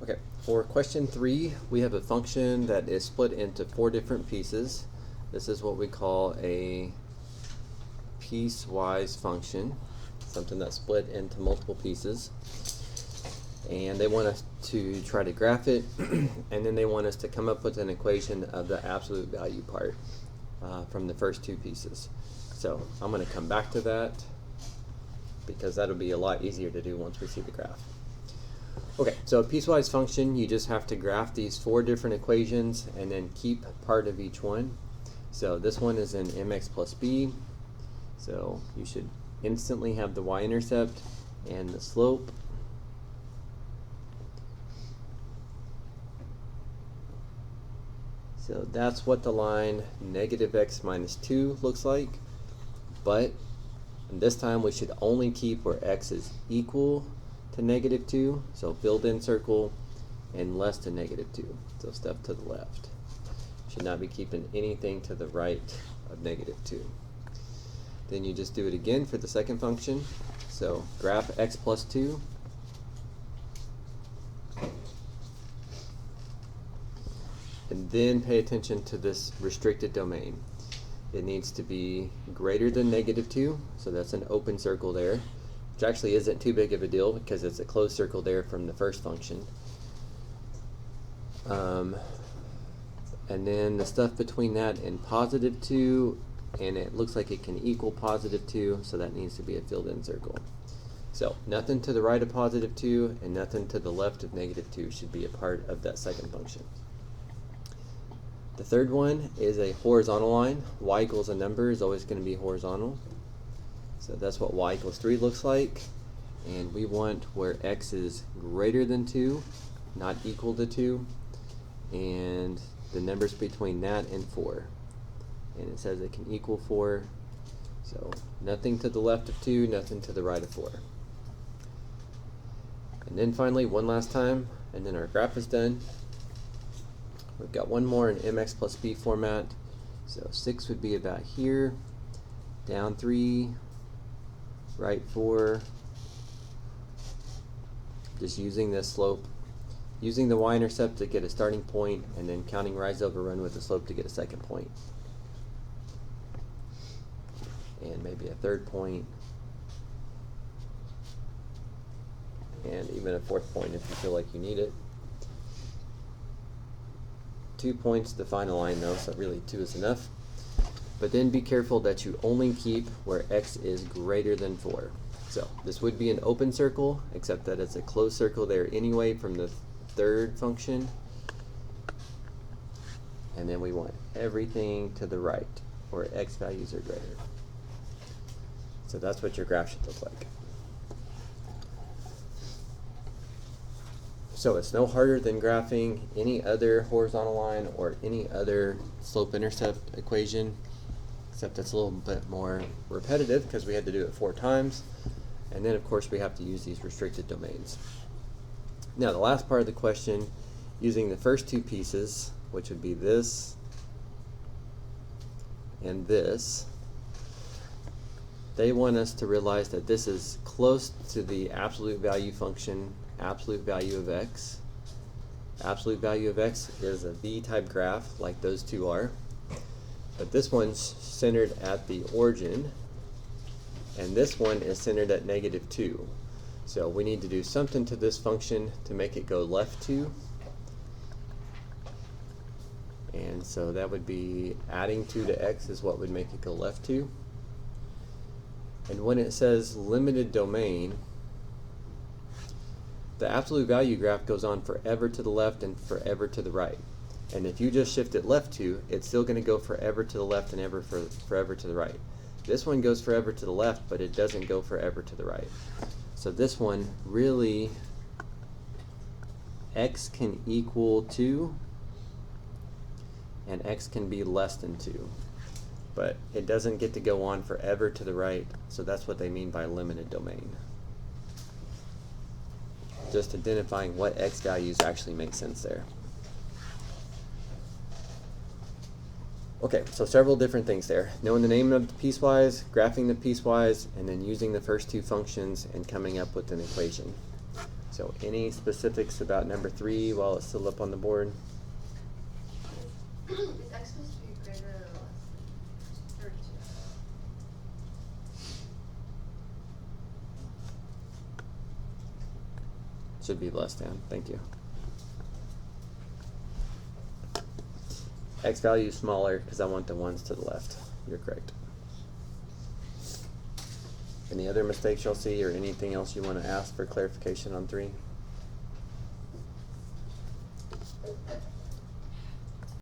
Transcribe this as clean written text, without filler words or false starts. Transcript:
Okay, for question 3, we have a function that is split into 4 different pieces. This is what we call a piecewise function, something that's split into multiple pieces. And they want us to try to graph it, and then they want us to come up with an equation of the absolute value part from the first 2 pieces. So I'm going to come back to that because that'll be a lot easier to do once we see the graph. Okay, so a piecewise function, you just have to graph these 4 different equations and then keep part of each one. So this one is in mx plus b, so you should instantly have the y-intercept and the slope. So that's what the line negative x minus 2 looks like, but this time we should only keep where x is equal to negative 2, so filled in circle, and less than negative 2, so step to the left. Should not be keeping anything to the right of negative 2. Then you just do it again for the second function, so graph x plus 2, and then pay attention to this restricted domain. It needs to be greater than negative 2, so that's an open circle there, which actually isn't too big of a deal because it's a closed circle there from the first function. And then the stuff between that and positive 2, and it looks like it can equal positive 2, so that needs to be a filled-in circle. So nothing to the right of positive 2 and nothing to the left of negative 2 should be a part of that second function. The third one is a horizontal line. Y equals a number is always going to be horizontal. So that's what y equals 3 looks like. And we want where x is greater than 2, not equal to 2, and the numbers between that and 4. And it says it can equal 4. So nothing to the left of 2, nothing to the right of 4. And then finally, one last time, and then our graph is done. We've got one more in mx plus b format. So 6 would be about here, down 3, right 4, just using this slope, using the y-intercept to get a starting point, and then counting rise over run with the slope to get a second point. And maybe a third point, and even a fourth point if you feel like you need it. 2 points to define a line though, so really 2 is enough. But then be careful that you only keep where x is greater than 4. So this would be an open circle, except that it's a closed circle there anyway from the third function. And then we want everything to the right, where x values are greater. So that's what your graph should look like. So it's no harder than graphing any other horizontal line or any other slope-intercept equation, except it's a little bit more repetitive because we had to do it 4 times. And then of course we have to use these restricted domains. Now the last part of the question, using the first 2 pieces, which would be this and this, they want us to realize that this is close to the absolute value function, absolute value of x. Absolute value of x is a V-type graph like those 2 are, but this one's centered at the origin, and this one is centered at negative 2. So we need to do something to this function to make it go left 2. And so that would be adding 2 to x is what would make it go left 2. And when it says limited domain, the absolute value graph goes on forever to the left and forever to the right. And if you just shift it left 2, it's still going to go forever to the left and forever to the right. This one goes forever to the left, but it doesn't go forever to the right. So this one really, x can equal 2 and x can be less than 2. But it doesn't get to go on forever to the right, so that's what they mean by limited domain. Just identifying what x values actually make sense there. Okay, so several different things there. Knowing the name of the piecewise, graphing the piecewise, and then using the first 2 functions and coming up with an equation. So any specifics about number 3 while it's still up on the board? Is x supposed to be greater or less than 32? Should be less than. Thank you. X value is smaller because I want the ones to the left. You're correct. Any other mistakes y'all see or anything else you want to ask for clarification on 3?